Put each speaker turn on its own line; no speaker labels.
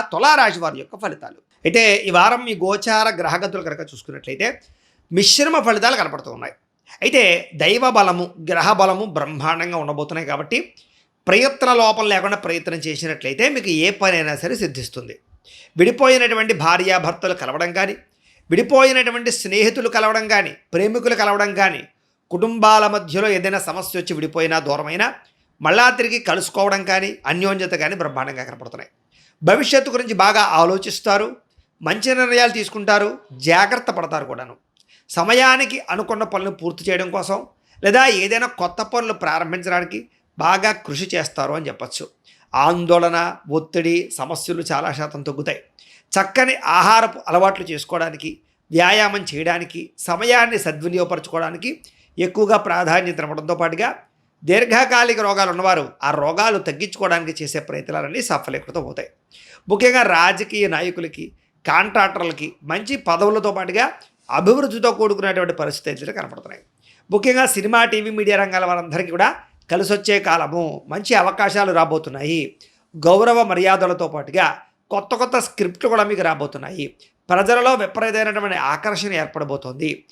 తులారాశి వారి యొక్క ఫలితాలు అయితే ఈ వారం మీ గోచార గ్రహగతులు కనుక చూసుకున్నట్లయితే మిశ్రమ ఫలితాలు కనపడుతూ ఉన్నాయి. అయితే దైవ బలము గ్రహ బలము బ్రహ్మాండంగా ఉండబోతున్నాయి కాబట్టి ప్రయత్న లోపం లేకుండా ప్రయత్నం చేసినట్లయితే మీకు ఏ పనైనా సరే సిద్ధిస్తుంది. విడిపోయినటువంటి భార్యాభర్తలు కలవడం కానీ, విడిపోయినటువంటి స్నేహితులు కలవడం కానీ, ప్రేమికులు కలవడం కానీ, కుటుంబాల మధ్యలో ఏదైనా సమస్య వచ్చి విడిపోయినా దూరమైనా మళ్ళా తిరిగి కలుసుకోవడం కానీ, అన్యోన్యత కానీ బ్రహ్మాండంగా కనపడుతున్నాయి. భవిష్యత్తు గురించి బాగా ఆలోచిస్తారు, మంచి నిర్ణయాలు తీసుకుంటారు, జాగ్రత్త పడతారు కూడాను. సమయానికి అనుకున్న పనులు పూర్తి చేయడం కోసం లేదా ఏదైనా కొత్త పనులు ప్రారంభించడానికి బాగా కృషి చేస్తారు అని చెప్పచ్చు. ఆందోళన, ఒత్తిడి, సమస్యలు చాలా శాతం తగ్గుతాయి. చక్కని ఆహారపు అలవాట్లు చేసుకోవడానికి, వ్యాయామం చేయడానికి, సమయాన్ని సద్వినియోగపరచుకోవడానికి ఎక్కువగా ప్రాధాన్యత ఇవ్వడంతో పాటుగా దీర్ఘకాలిక రోగాలు ఉన్నవారు ఆ రోగాలు తగ్గించుకోవడానికి చేసే ప్రయత్నాలన్నీ సఫలీకృతం అవుతాయి. ముఖ్యంగా రాజకీయ నాయకులకి, కాంట్రాక్టర్లకి మంచి పదవులతో పాటుగా అభివృద్ధితో కూడుకున్నటువంటి పరిస్థితులు కనపడుతున్నాయి. ముఖ్యంగా సినిమా, టీవీ, మీడియా రంగాల వారందరికీ కూడా కలిసొచ్చే కాలము, మంచి అవకాశాలు రాబోతున్నాయి. గౌరవ మర్యాదలతో పాటుగా కొత్త కొత్త స్క్రిప్ట్లు కూడా మీకు రాబోతున్నాయి. ప్రజలలో విపరీతమైనటువంటి ఆకర్షణ ఏర్పడబోతోంది.